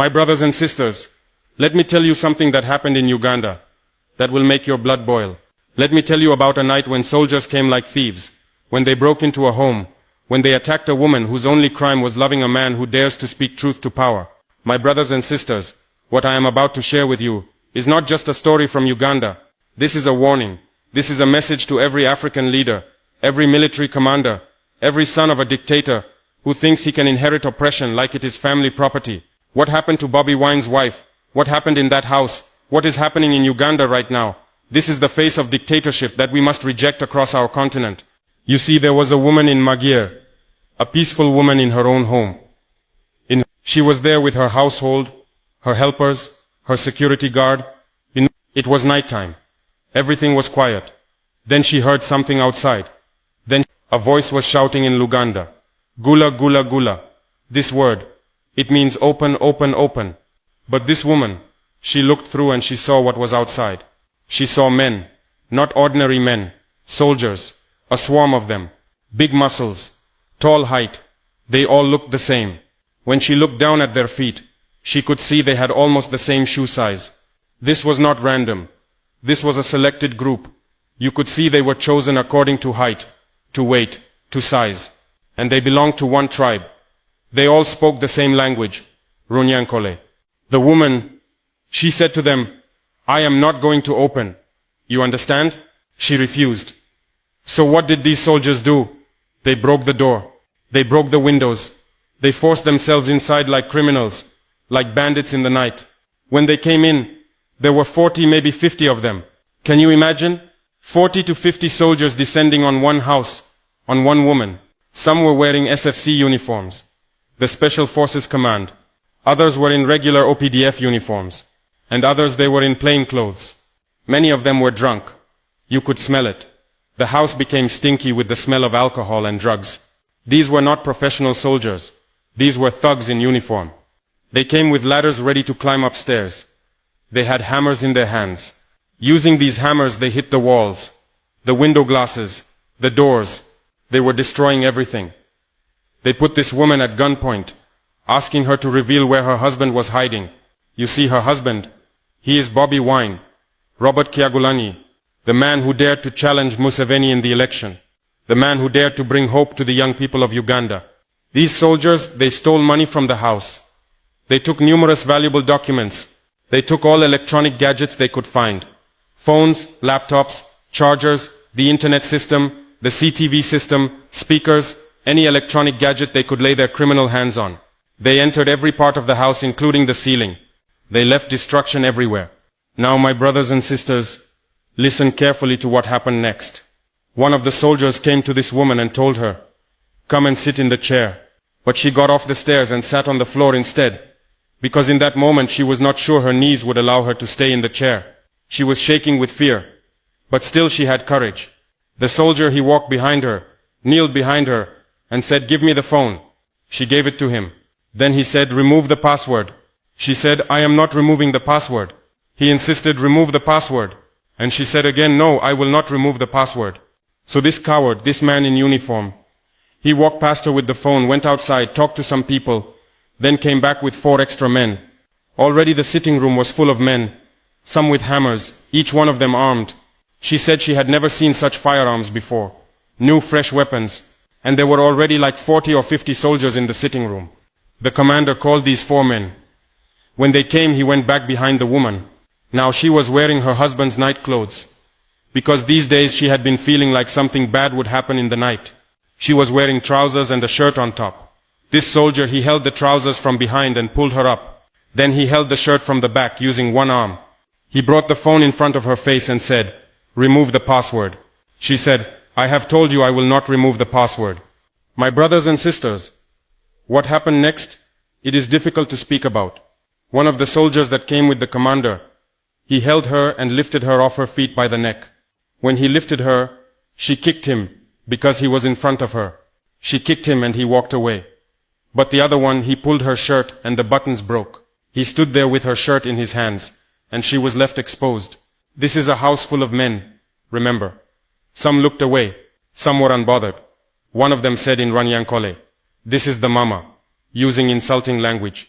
My brothers and sisters, let me tell you something that happened in Uganda that will make your blood boil. Let me tell you about a night when soldiers came like thieves, when they broke into a home, when they attacked a woman whose only crime was loving a man who dares to speak truth to power. My brothers and sisters, what I am about to share with you is not just a story from Uganda. This is a warning. This is a message to every African leader, every military commander, every son of a dictator who thinks he can inherit oppression like it is family property. What happened to Bobi Wine's wife? What happened in that house? What is happening in Uganda right now? This is the face of dictatorship that we must reject across our continent. You see, there was a woman in Magere, a peaceful woman in her own home. She was there with her household, her helpers, her security guard. It was nighttime. Everything was quiet. Then she heard something outside. Then a voice was shouting in Luganda, "Gula, gula, gula." This word, it means open, open, open. But this woman, she looked through and she saw what was outside. She saw men, not ordinary men, soldiers, a swarm of them, big muscles, tall height. They all looked the same. When she looked down at their feet, she could see they had almost the same shoe size. This was not random. This was a selected group. You could see they were chosen according to height, to weight, to size. And they belonged to one tribe. They all spoke the same language, Runyankole. The woman, she said to them, "I am not going to open. You understand?" She refused. So what did these soldiers do? They broke the door. They broke the windows. They forced themselves inside like criminals, like bandits in the night. When they came in, there were 40, maybe 50 of them. Can you imagine? 40 to 50 soldiers descending on one house, on one woman. Some were wearing SFC uniforms, the Special Forces Command. Others were in regular OPDF uniforms. And others they were in plain clothes. Many of them were drunk. You could smell it. The house became stinky with the smell of alcohol and drugs. These were not professional soldiers. These were thugs in uniform. They came with ladders ready to climb upstairs. They had hammers in their hands. Using these hammers they hit the walls, the window glasses, the doors. They were destroying everything. They put this woman at gunpoint, asking her to reveal where her husband was hiding. You see, her husband, he is Bobi Wine, Robert Kyagulanyi, the man who dared to challenge Museveni in the election, the man who dared to bring hope to the young people of Uganda. These soldiers, they stole money from the house. They took numerous valuable documents. They took all electronic gadgets they could find. Phones, laptops, chargers, the internet system, the CTV system, speakers, any electronic gadget they could lay their criminal hands on. They entered every part of the house, including the ceiling. They left destruction everywhere. Now, my brothers and sisters, listen carefully to what happened next. One of the soldiers came to this woman and told her, "Come and sit in the chair." But she got off the stairs and sat on the floor instead, because in that moment she was not sure her knees would allow her to stay in the chair. She was shaking with fear, but still she had courage. The soldier, he walked behind her, kneeled behind her, and said, "Give me the phone." She gave it to him. Then he said, "Remove the password." She said, "I am not removing the password." He insisted, "Remove the password." And she said again, "No, I will not remove the password." So this coward, this man in uniform, he walked past her with the phone, went outside, talked to some people, then came back with 4 extra men. Already the sitting room was full of men, some with hammers, each one of them armed. She said she had never seen such firearms before, new fresh weapons, and there were already like 40 or 50 soldiers in the sitting room. The commander called these 4 men. When they came, he went back behind the woman. Now she was wearing her husband's night clothes, because these days she had been feeling like something bad would happen in the night. She was wearing trousers and a shirt on top. This soldier, he held the trousers from behind and pulled her up. Then he held the shirt from the back using one arm. He brought the phone in front of her face and said, "Remove the password." She said, "I have told you I will not remove the password." My brothers and sisters, what happened next? It is difficult to speak about. One of the soldiers that came with the commander, he held her and lifted her off her feet by the neck. When he lifted her, she kicked him because he was in front of her. She kicked him and he walked away. But the other one, he pulled her shirt and the buttons broke. He stood there with her shirt in his hands and she was left exposed. This is a house full of men, remember. Some looked away, some were unbothered. One of them said in Runyankole, "This is the mama," using insulting language.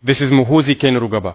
This is Muhoozi Kenrugaba.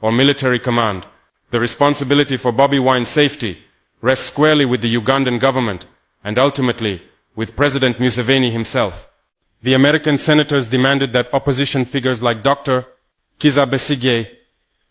or military command. The responsibility for Bobi Wine's safety rests squarely with the Ugandan government and ultimately with President Museveni himself. The American senators demanded that opposition figures like Dr. Kizza Besigye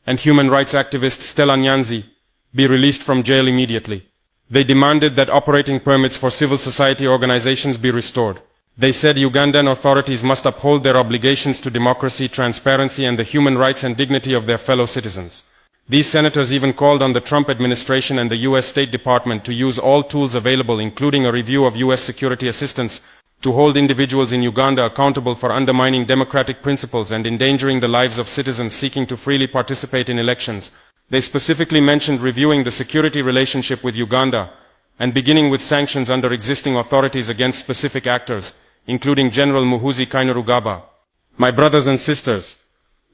and human rights activist Stella Nyanzi be released from jail immediately. They demanded that operating permits for civil society organizations be restored. They said Ugandan authorities must uphold their obligations to democracy, transparency, and the human rights and dignity of their fellow citizens. These senators even called on the Trump administration and the U.S. State Department to use all tools available, including a review of U.S. security assistance, to hold individuals in Uganda accountable for undermining democratic principles and endangering the lives of citizens seeking to freely participate in elections. They specifically mentioned reviewing the security relationship with Uganda and beginning with sanctions under existing authorities against specific actors, including General Muhoozi Kainerugaba. My brothers and sisters,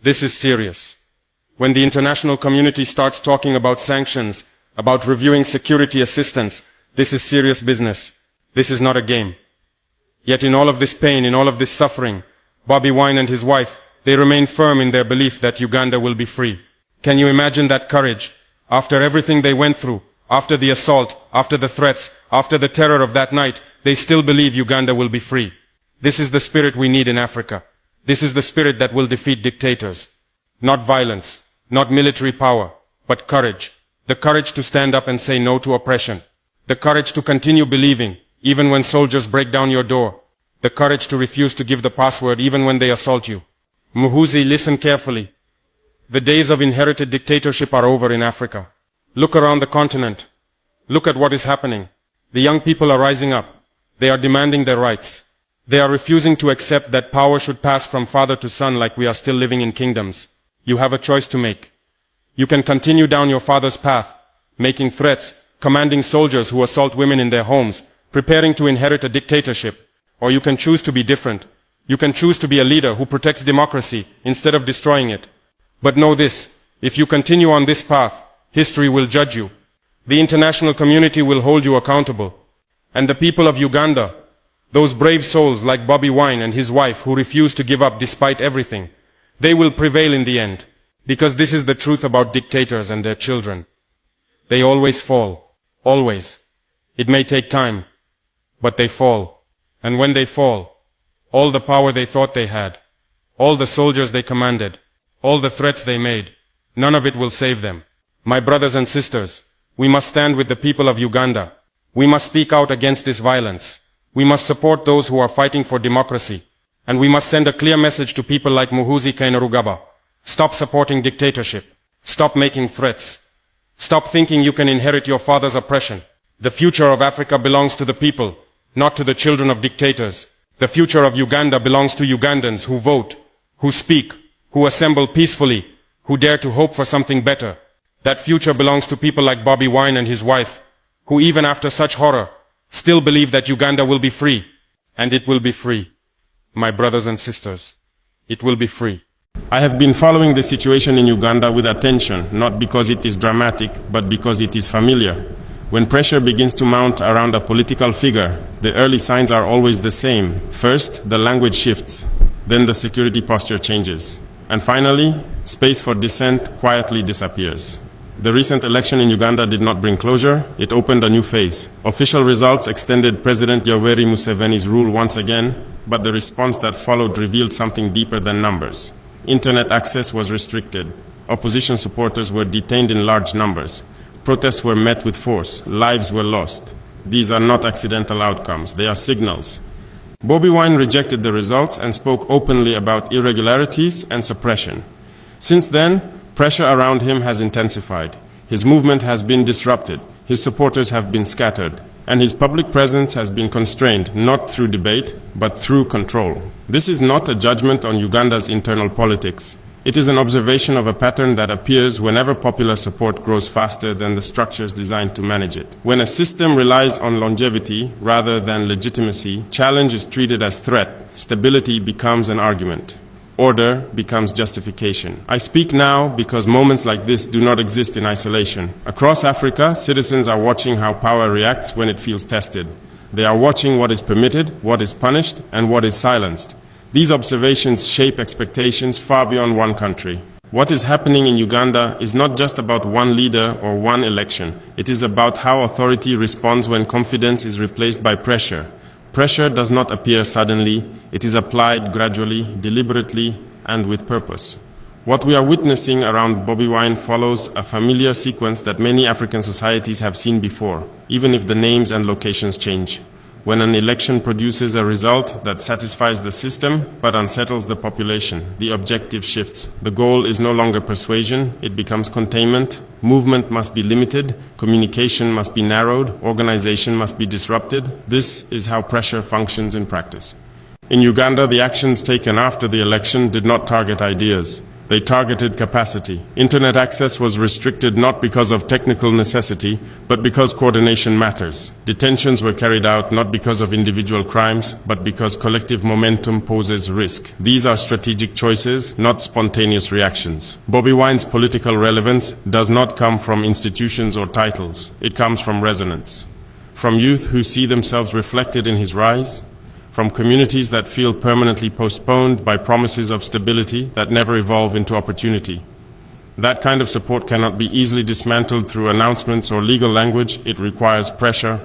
this is serious. When the international community starts talking about sanctions, about reviewing security assistance, this is serious business. This is not a game. Yet in all of this pain, in all of this suffering, Bobi Wine and his wife, they remain firm in their belief that Uganda will be free. Can you imagine that courage? After everything they went through, after the assault, after the threats, after the terror of that night, they still believe Uganda will be free. This is the spirit we need in Africa. This is the spirit that will defeat dictators. Not violence, not military power, but courage. The courage to stand up and say no to oppression. The courage to continue believing, even when soldiers break down your door. The courage to refuse to give the password even when they assault you. Muhoozi, listen carefully. The days of inherited dictatorship are over in Africa. Look around the continent. Look at what is happening. The young people are rising up. They are demanding their rights. They are refusing to accept that power should pass from father to son like we are still living in kingdoms. You have a choice to make. You can continue down your father's path, making threats, commanding soldiers who assault women in their homes, preparing to inherit a dictatorship. Or you can choose to be different. You can choose to be a leader who protects democracy instead of destroying it. But know this, if you continue on this path, history will judge you. The international community will hold you accountable. And the people of Uganda, those brave souls like Bobi Wine and his wife who refuse to give up despite everything, they will prevail in the end. Because this is the truth about dictators and their children. They always fall. Always. It may take time, but they fall. And when they fall, all the power they thought they had, all the soldiers they commanded, all the threats they made, none of it will save them. My brothers and sisters, we must stand with the people of Uganda. We must speak out against this violence. We must support those who are fighting for democracy. And we must send a clear message to people like Muhoozi Kainerugaba. Stop supporting dictatorship. Stop making threats. Stop thinking you can inherit your father's oppression. The future of Africa belongs to the people, not to the children of dictators. The future of Uganda belongs to Ugandans who vote, who speak, who assemble peacefully, who dare to hope for something better. That future belongs to people like Bobi Wine and his wife, who even after such horror, still believe that Uganda will be free. And it will be free. My brothers and sisters, it will be free. I have been following the situation in Uganda with attention, not because it is dramatic, but because it is familiar. When pressure begins to mount around a political figure, the early signs are always the same. First, the language shifts. Then the security posture changes. And finally, space for dissent quietly disappears. The recent election in Uganda did not bring closure, it opened a new phase. Official results extended President Yoweri Museveni's rule once again, but the response that followed revealed something deeper than numbers. Internet access was restricted. Opposition supporters were detained in large numbers. Protests were met with force. Lives were lost. These are not accidental outcomes. They are signals. Bobi Wine rejected the results and spoke openly about irregularities and suppression. Since then, pressure around him has intensified. His movement has been disrupted. His supporters have been scattered. And his public presence has been constrained, not through debate, but through control. This is not a judgment on Uganda's internal politics. It is an observation of a pattern that appears whenever popular support grows faster than the structures designed to manage it. When a system relies on longevity rather than legitimacy, challenge is treated as threat. Stability becomes an argument. Order becomes justification. I speak now because moments like this do not exist in isolation. Across Africa, citizens are watching how power reacts when it feels tested. They are watching what is permitted, what is punished, and what is silenced. These observations shape expectations far beyond one country. What is happening in Uganda is not just about one leader or one election. It is about how authority responds when confidence is replaced by pressure. Pressure does not appear suddenly. It is applied gradually, deliberately, and with purpose. What we are witnessing around Bobi Wine follows a familiar sequence that many African societies have seen before, even if the names and locations change. When an election produces a result that satisfies the system but unsettles the population, the objective shifts. The goal is no longer persuasion, it becomes containment. Movement must be limited, communication must be narrowed, organization must be disrupted. This is how pressure functions in practice. In Uganda, the actions taken after the election did not target ideas. They targeted capacity. Internet access was restricted not because of technical necessity, but because coordination matters. Detentions were carried out not because of individual crimes, but because collective momentum poses risk. These are strategic choices, not spontaneous reactions. Bobi Wine's political relevance does not come from institutions or titles. It comes from resonance. From youth who see themselves reflected in his rise, from communities that feel permanently postponed by promises of stability that never evolve into opportunity. That kind of support cannot be easily dismantled through announcements or legal language. It requires pressure.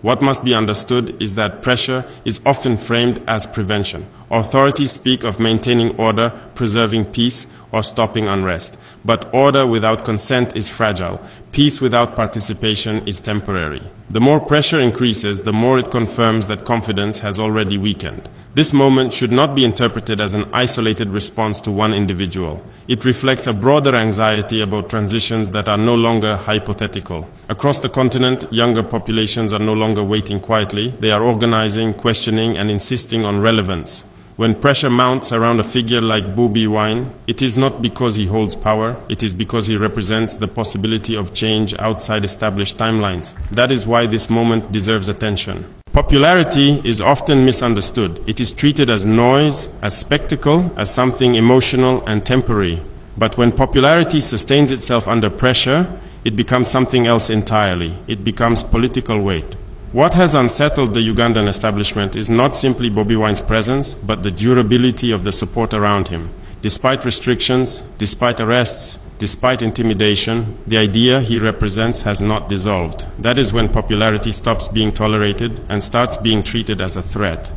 What must be understood is that pressure is often framed as prevention. Authorities speak of maintaining order, preserving peace, or stopping unrest. But order without consent is fragile. Peace without participation is temporary. The more pressure increases, the more it confirms that confidence has already weakened. This moment should not be interpreted as an isolated response to one individual. It reflects a broader anxiety about transitions that are no longer hypothetical. Across the continent, younger populations are no longer waiting quietly. They are organizing, questioning, and insisting on relevance. When pressure mounts around a figure like Bobi Wine, it is not because he holds power, it is because he represents the possibility of change outside established timelines. That is why this moment deserves attention. Popularity is often misunderstood. It is treated as noise, as spectacle, as something emotional and temporary. But when popularity sustains itself under pressure, it becomes something else entirely. It becomes political weight. What has unsettled the Ugandan establishment is not simply Bobi Wine's presence, but the durability of the support around him. Despite restrictions, despite arrests, despite intimidation, the idea he represents has not dissolved. That is when popularity stops being tolerated and starts being treated as a threat.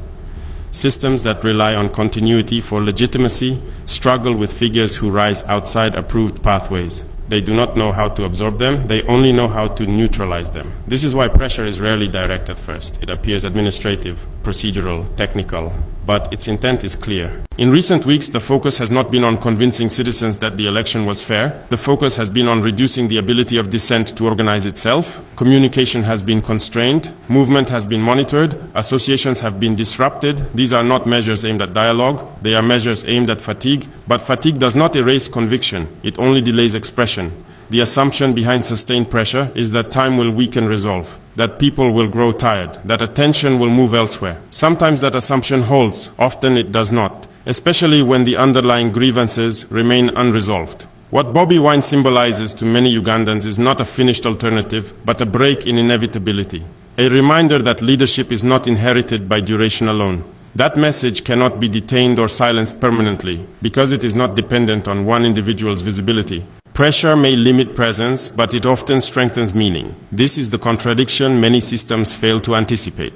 Systems that rely on continuity for legitimacy struggle with figures who rise outside approved pathways. They do not know how to absorb them, they only know how to neutralize them. This is why pressure is rarely direct at first. It appears administrative, procedural, technical, but its intent is clear. In recent weeks, the focus has not been on convincing citizens that the election was fair. The focus has been on reducing the ability of dissent to organize itself. Communication has been constrained. Movement has been monitored. Associations have been disrupted. These are not measures aimed at dialogue. They are measures aimed at fatigue. But fatigue does not erase conviction. It only delays expression. The assumption behind sustained pressure is that time will weaken resolve, that people will grow tired, that attention will move elsewhere. Sometimes that assumption holds, often it does not, especially when the underlying grievances remain unresolved. What Bobi Wine symbolizes to many Ugandans is not a finished alternative, but a break in inevitability, a reminder that leadership is not inherited by duration alone. That message cannot be detained or silenced permanently, because it is not dependent on one individual's visibility. Pressure may limit presence, but it often strengthens meaning. This is the contradiction many systems fail to anticipate.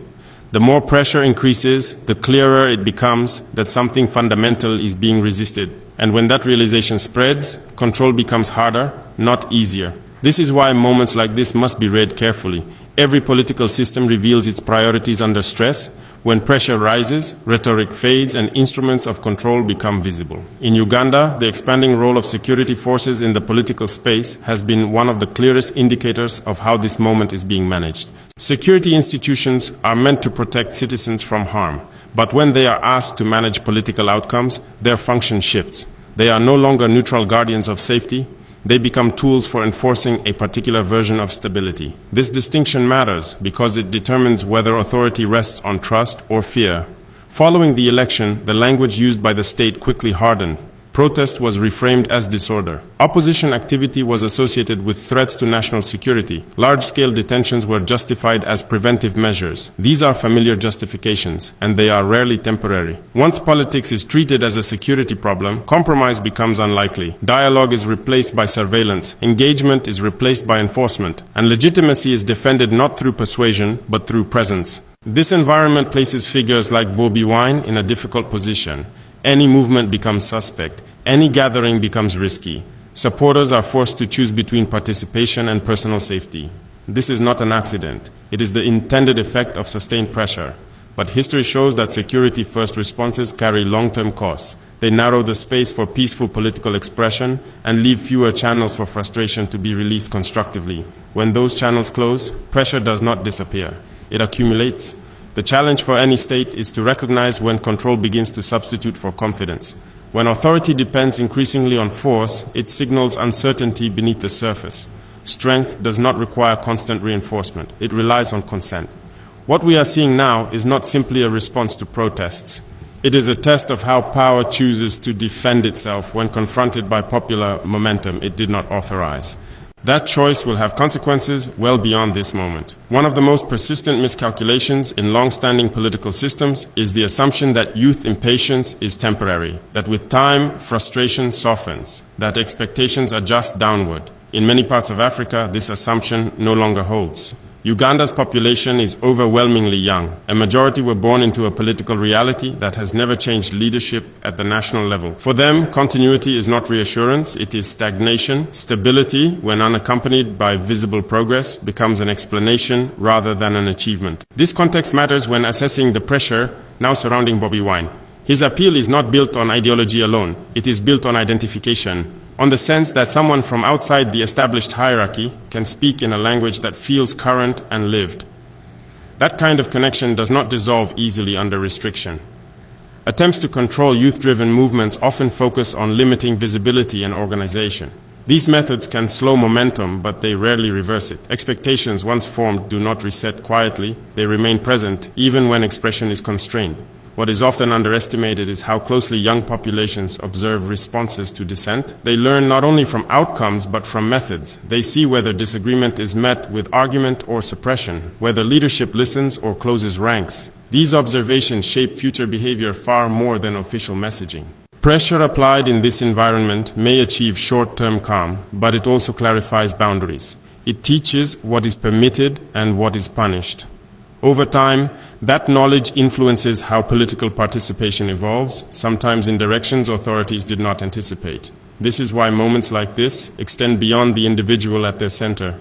The more pressure increases, the clearer it becomes that something fundamental is being resisted. And when that realization spreads, control becomes harder, not easier. This is why moments like this must be read carefully. Every political system reveals its priorities under stress. When pressure rises, rhetoric fades and instruments of control become visible. In Uganda, the expanding role of security forces in the political space has been one of the clearest indicators of how this moment is being managed. Security institutions are meant to protect citizens from harm, but when they are asked to manage political outcomes, their function shifts. They are no longer neutral guardians of safety. They become tools for enforcing a particular version of stability. This distinction matters because it determines whether authority rests on trust or fear. Following the election, the language used by the state quickly hardened. Protest was reframed as disorder. Opposition activity was associated with threats to national security. Large-scale detentions were justified as preventive measures. These are familiar justifications, and they are rarely temporary. Once politics is treated as a security problem, compromise becomes unlikely. Dialogue is replaced by surveillance, engagement is replaced by enforcement, and legitimacy is defended not through persuasion, but through presence. This environment places figures like Bobi Wine in a difficult position. Any movement becomes suspect. Any gathering becomes risky. Supporters are forced to choose between participation and personal safety. This is not an accident. It is the intended effect of sustained pressure. But history shows that security-first responses carry long-term costs. They narrow the space for peaceful political expression and leave fewer channels for frustration to be released constructively. When those channels close, pressure does not disappear. It accumulates. The challenge for any state is to recognize when control begins to substitute for confidence. When authority depends increasingly on force, it signals uncertainty beneath the surface. Strength does not require constant reinforcement. It relies on consent. What we are seeing now is not simply a response to protests. It is a test of how power chooses to defend itself when confronted by popular momentum it did not authorize. That choice will have consequences well beyond this moment. One of the most persistent miscalculations in long-standing political systems is the assumption that youth impatience is temporary, that with time, frustration softens, that expectations adjust downward. In many parts of Africa, this assumption no longer holds. Uganda's population is overwhelmingly young. A majority were born into a political reality that has never changed leadership at the national level. For them, continuity is not reassurance, it is stagnation. Stability, when unaccompanied by visible progress, becomes an explanation rather than an achievement. This context matters when assessing the pressure now surrounding Bobi Wine. His appeal is not built on ideology alone. It is built on identification, on the sense that someone from outside the established hierarchy can speak in a language that feels current and lived. That kind of connection does not dissolve easily under restriction. Attempts to control youth-driven movements often focus on limiting visibility and organization. These methods can slow momentum, but they rarely reverse it. Expectations once formed do not reset quietly. They remain present even when expression is constrained. What is often underestimated is how closely young populations observe responses to dissent. They learn not only from outcomes, but from methods. They see whether disagreement is met with argument or suppression, whether leadership listens or closes ranks. These observations shape future behavior far more than official messaging. Pressure applied in this environment may achieve short-term calm, but it also clarifies boundaries. It teaches what is permitted and what is punished. Over time, that knowledge influences how political participation evolves, sometimes in directions authorities did not anticipate. This is why moments like this extend beyond the individual at their center.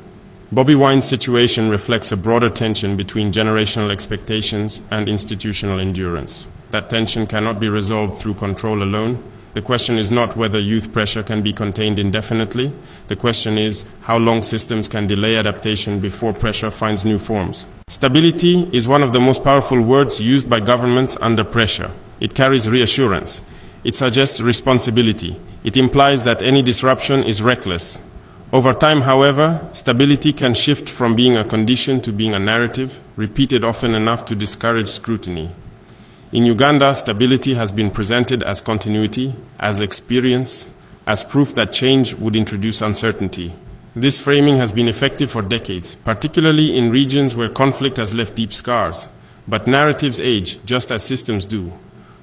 Bobi Wine's situation reflects a broader tension between generational expectations and institutional endurance. That tension cannot be resolved through control alone. The question is not whether youth pressure can be contained indefinitely. The question is how long systems can delay adaptation before pressure finds new forms. Stability is one of the most powerful words used by governments under pressure. It carries reassurance. It suggests responsibility. It implies that any disruption is reckless. Over time, however, stability can shift from being a condition to being a narrative, repeated often enough to discourage scrutiny. In Uganda, stability has been presented as continuity, as experience, as proof that change would introduce uncertainty. This framing has been effective for decades, particularly in regions where conflict has left deep scars. But narratives age, just as systems do.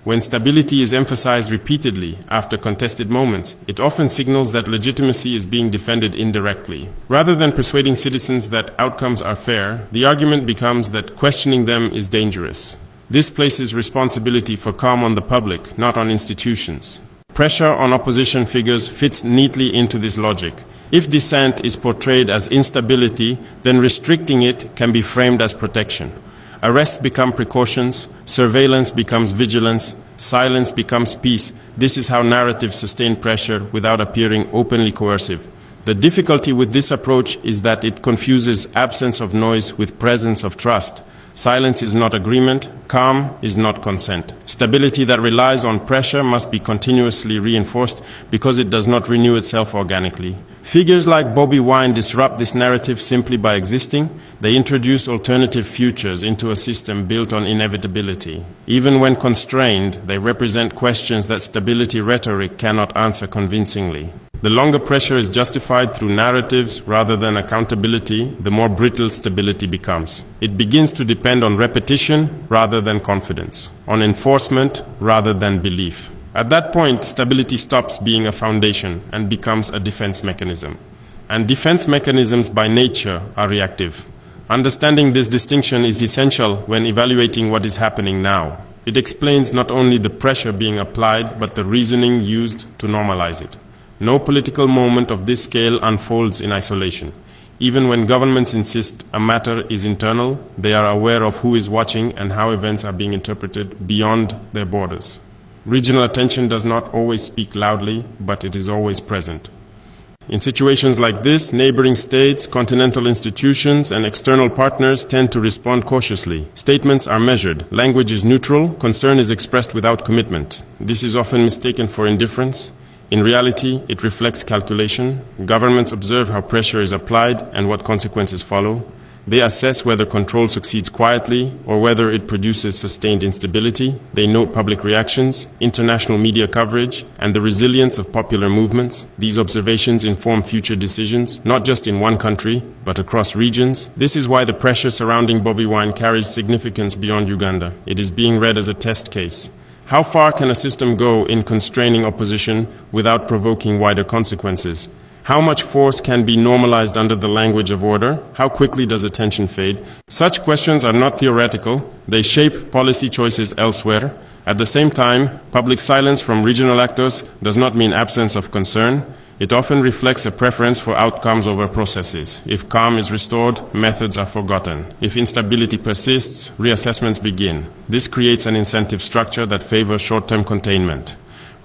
When stability is emphasized repeatedly after contested moments, it often signals that legitimacy is being defended indirectly. Rather than persuading citizens that outcomes are fair, the argument becomes that questioning them is dangerous. This places responsibility for calm on the public, not on institutions. Pressure on opposition figures fits neatly into this logic. If dissent is portrayed as instability, then restricting it can be framed as protection. Arrests become precautions, surveillance becomes vigilance, silence becomes peace. This is how narratives sustain pressure without appearing openly coercive. The difficulty with this approach is that it confuses absence of noise with presence of trust. Silence is not agreement, calm is not consent. Stability that relies on pressure must be continuously reinforced because it does not renew itself organically. Figures like Bobi Wine disrupt this narrative simply by existing. They introduce alternative futures into a system built on inevitability. Even when constrained, they represent questions that stability rhetoric cannot answer convincingly. The longer pressure is justified through narratives rather than accountability, the more brittle stability becomes. It begins to depend on repetition rather than confidence, on enforcement rather than belief. At that point, stability stops being a foundation and becomes a defense mechanism. And defense mechanisms by nature are reactive. Understanding this distinction is essential when evaluating what is happening now. It explains not only the pressure being applied, but the reasoning used to normalize it. No political moment of this scale unfolds in isolation. Even when governments insist a matter is internal, they are aware of who is watching and how events are being interpreted beyond their borders. Regional attention does not always speak loudly, but it is always present. In situations like this, neighboring states, continental institutions, and external partners tend to respond cautiously. Statements are measured. Language is neutral. Concern is expressed without commitment. This is often mistaken for indifference. In reality, it reflects calculation. Governments observe how pressure is applied and what consequences follow. They assess whether control succeeds quietly or whether it produces sustained instability. They note public reactions, international media coverage, and the resilience of popular movements. These observations inform future decisions, not just in one country, but across regions. This is why the pressure surrounding Bobi Wine carries significance beyond Uganda. It is being read as a test case. How far can a system go in constraining opposition without provoking wider consequences? How much force can be normalized under the language of order? How quickly does attention fade? Such questions are not theoretical. They shape policy choices elsewhere. At the same time, public silence from regional actors does not mean absence of concern. It often reflects a preference for outcomes over processes. If calm is restored, methods are forgotten. If instability persists, reassessments begin. This creates an incentive structure that favors short-term containment.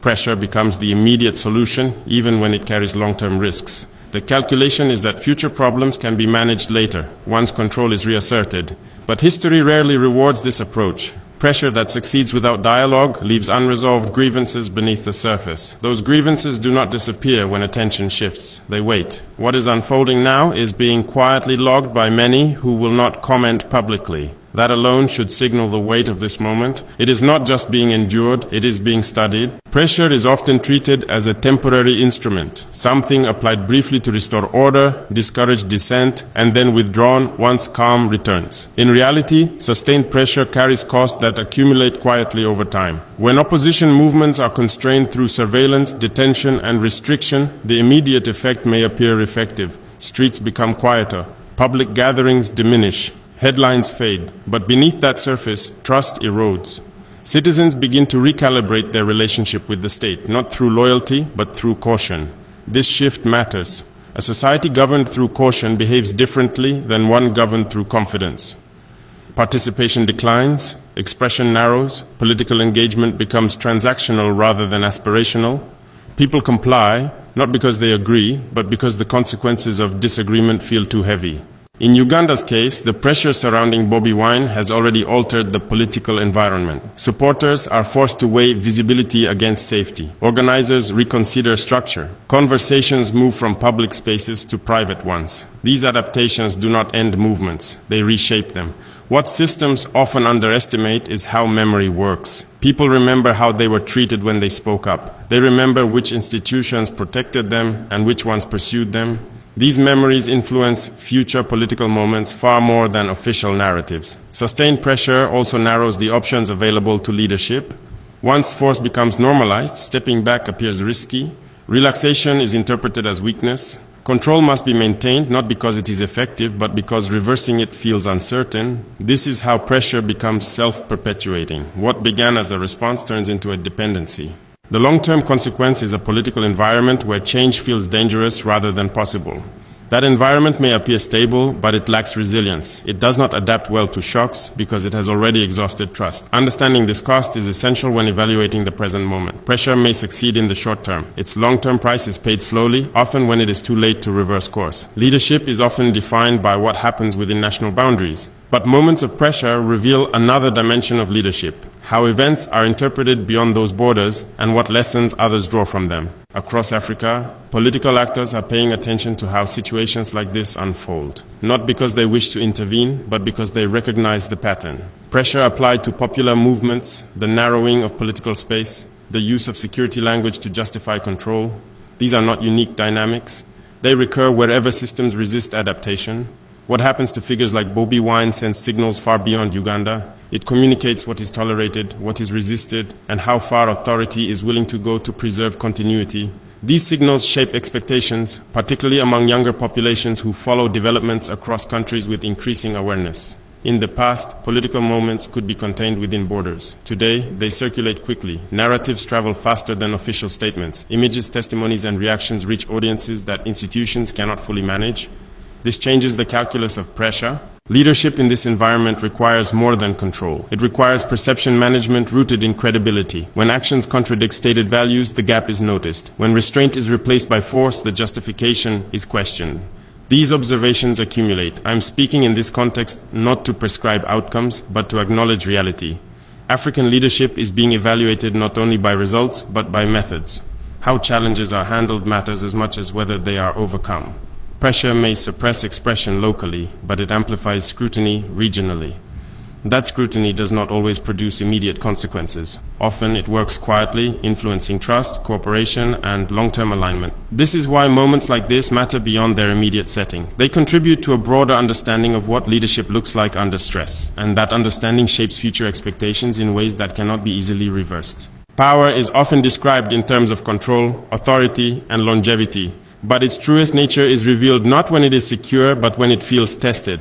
Pressure becomes the immediate solution, even when it carries long-term risks. The calculation is that future problems can be managed later, once control is reasserted. But history rarely rewards this approach. Pressure that succeeds without dialogue leaves unresolved grievances beneath the surface. Those grievances do not disappear when attention shifts. They wait. What is unfolding now is being quietly logged by many who will not comment publicly. That alone should signal the weight of this moment. It is not just being endured, it is being studied. Pressure is often treated as a temporary instrument, something applied briefly to restore order, discourage dissent, and then withdrawn once calm returns. In reality, sustained pressure carries costs that accumulate quietly over time. When opposition movements are constrained through surveillance, detention, and restriction, the immediate effect may appear effective. Streets become quieter, public gatherings diminish, headlines fade, but beneath that surface, trust erodes. Citizens begin to recalibrate their relationship with the state, not through loyalty, but through caution. This shift matters. A society governed through caution behaves differently than one governed through confidence. Participation declines, expression narrows, political engagement becomes transactional rather than aspirational. People comply, not because they agree, but because the consequences of disagreement feel too heavy. In Uganda's case, the pressure surrounding Bobi Wine has already altered the political environment. Supporters are forced to weigh visibility against safety. Organizers reconsider structure. Conversations move from public spaces to private ones. These adaptations do not end movements, they reshape them. What systems often underestimate is how memory works. People remember how they were treated when they spoke up. They remember which institutions protected them and which ones pursued them. These memories influence future political moments far more than official narratives. Sustained pressure also narrows the options available to leadership. Once force becomes normalized, stepping back appears risky. Relaxation is interpreted as weakness. Control must be maintained not because it is effective, but because reversing it feels uncertain. This is how pressure becomes self-perpetuating. What began as a response turns into a dependency. The long-term consequence is a political environment where change feels dangerous rather than possible. That environment may appear stable, but it lacks resilience. It does not adapt well to shocks because it has already exhausted trust. Understanding this cost is essential when evaluating the present moment. Pressure may succeed in the short term. Its long-term price is paid slowly, often when it is too late to reverse course. Leadership is often defined by what happens within national boundaries. But moments of pressure reveal another dimension of leadership. how events are interpreted beyond those borders, and what lessons others draw from them. Across Africa, political actors are paying attention to how situations like this unfold, not because they wish to intervene, but because they recognize the pattern. Pressure applied to popular movements, the narrowing of political space, the use of security language to justify control. These are not unique dynamics. They recur wherever systems resist adaptation. What happens to figures like Bobi Wine sends signals far beyond Uganda. It communicates what is tolerated, what is resisted, and how far authority is willing to go to preserve continuity. These signals shape expectations, particularly among younger populations who follow developments across countries with increasing awareness. In the past, political moments could be contained within borders. Today, they circulate quickly. Narratives travel faster than official statements. Images, testimonies, and reactions reach audiences that institutions cannot fully manage. This changes the calculus of pressure. Leadership in this environment requires more than control. It requires perception management rooted in credibility. When actions contradict stated values, the gap is noticed. When restraint is replaced by force, the justification is questioned. These observations accumulate. I am speaking in this context not to prescribe outcomes, but to acknowledge reality. African leadership is being evaluated not only by results, but by methods. How challenges are handled matters as much as whether they are overcome. Pressure may suppress expression locally, but it amplifies scrutiny regionally. That scrutiny does not always produce immediate consequences. Often it works quietly, influencing trust, cooperation, and long-term alignment. This is why moments like this matter beyond their immediate setting. They contribute to a broader understanding of what leadership looks like under stress, and that understanding shapes future expectations in ways that cannot be easily reversed. Power is often described in terms of control, authority, and longevity, but its truest nature is revealed not when it is secure, but when it feels tested.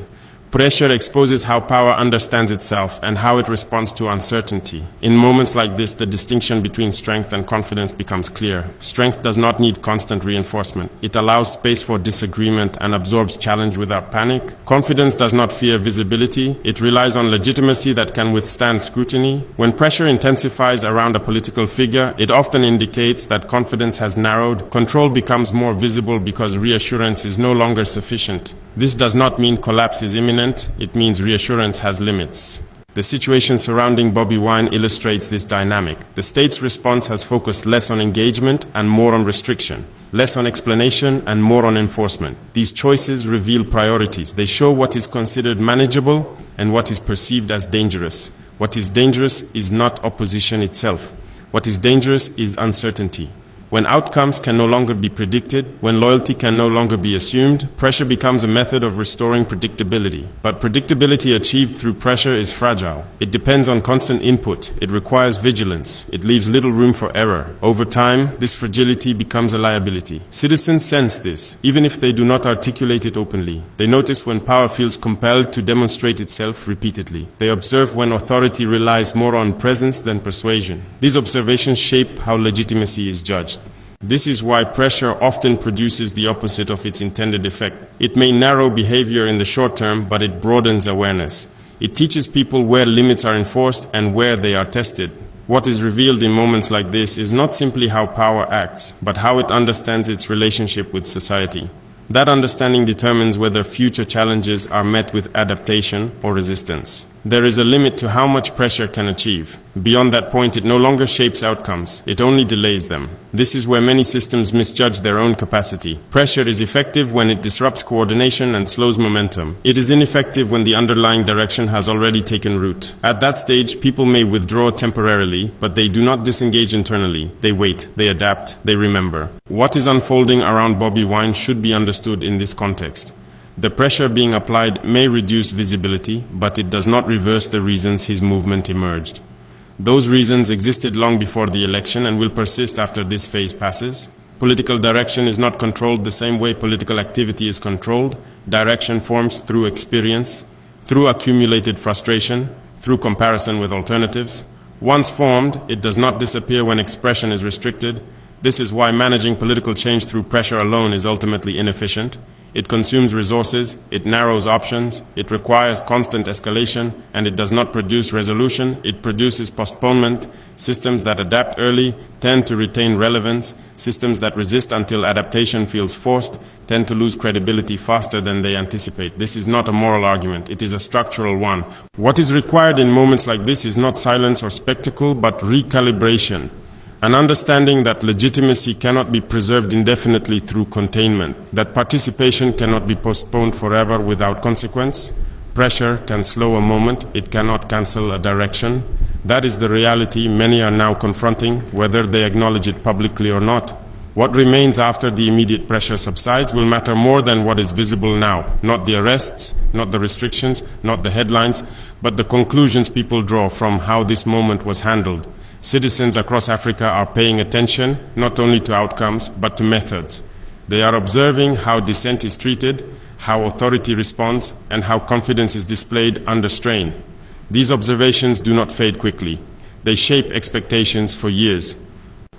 Pressure exposes how power understands itself and how it responds to uncertainty. In moments like this, the distinction between strength and confidence becomes clear. Strength does not need constant reinforcement. It allows space for disagreement and absorbs challenge without panic. Confidence does not fear visibility. It relies on legitimacy that can withstand scrutiny. When pressure intensifies around a political figure, it often indicates that confidence has narrowed. Control becomes more visible because reassurance is no longer sufficient. This does not mean collapse is imminent. It means reassurance has limits. The situation surrounding Bobi Wine illustrates this dynamic. The state's response has focused less on engagement and more on restriction, less on explanation and more on enforcement. These choices reveal priorities. They show what is considered manageable and what is perceived as dangerous. What is dangerous is not opposition itself. What is dangerous is uncertainty. When outcomes can no longer be predicted, when loyalty can no longer be assumed, pressure becomes a method of restoring predictability. But predictability achieved through pressure is fragile. It depends on constant input. It requires vigilance. It leaves little room for error. Over time, this fragility becomes a liability. Citizens sense this, even if they do not articulate it openly. They notice when power feels compelled to demonstrate itself repeatedly. They observe when authority relies more on presence than persuasion. These observations shape how legitimacy is judged. This is why pressure often produces the opposite of its intended effect. It may narrow behavior in the short term, but it broadens awareness. It teaches people where limits are enforced and where they are tested. What is revealed in moments like this is not simply how power acts, but how it understands its relationship with society. That understanding determines whether future challenges are met with adaptation or resistance. There is a limit to how much pressure can achieve. Beyond that point, it no longer shapes outcomes, it only delays them. This is where many systems misjudge their own capacity. Pressure is effective when it disrupts coordination and slows momentum. It is ineffective when the underlying direction has already taken root. At that stage, people may withdraw temporarily, but they do not disengage internally. They wait, they adapt, they remember. What is unfolding around Bobi Wine should be understood in this context. The pressure being applied may reduce visibility, but it does not reverse the reasons his movement emerged. Those reasons existed long before the election and will persist after this phase passes. Political direction is not controlled the same way political activity is controlled. Direction forms through experience, through accumulated frustration, through comparison with alternatives. Once formed, it does not disappear when expression is restricted. This is why managing political change through pressure alone is ultimately inefficient. It consumes resources, it narrows options, it requires constant escalation, and it does not produce resolution, it produces postponement. Systems that adapt early tend to retain relevance. Systems that resist until adaptation feels forced tend to lose credibility faster than they anticipate. This is not a moral argument, it is a structural one. What is required in moments like this is not silence or spectacle, but recalibration. An understanding that legitimacy cannot be preserved indefinitely through containment, that participation cannot be postponed forever without consequence. Pressure can slow a moment, it cannot cancel a direction. That is the reality many are now confronting, whether they acknowledge it publicly or not. What remains after the immediate pressure subsides will matter more than what is visible now. Not the arrests, not the restrictions, not the headlines, but the conclusions people draw from how this moment was handled. Citizens across Africa are paying attention not only to outcomes, but to methods. They are observing how dissent is treated, how authority responds, and how confidence is displayed under strain. These observations do not fade quickly. They shape expectations for years.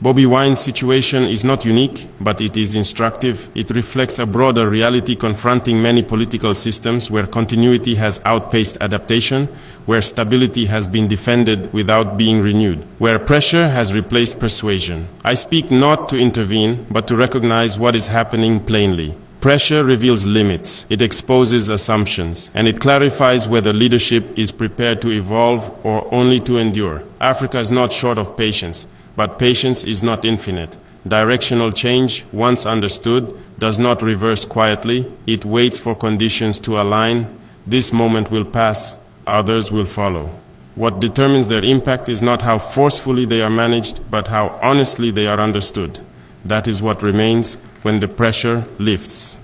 Bobi Wine's situation is not unique, but it is instructive. It reflects a broader reality confronting many political systems where continuity has outpaced adaptation, where stability has been defended without being renewed, where pressure has replaced persuasion. I speak not to intervene, but to recognize what is happening plainly. Pressure reveals limits, it exposes assumptions, and it clarifies whether leadership is prepared to evolve or only to endure. Africa is not short of patience. But patience is not infinite. Directional change, once understood, does not reverse quietly. It waits for conditions to align. This moment will pass, others will follow. What determines their impact is not how forcefully they are managed, but how honestly they are understood. That is what remains when the pressure lifts.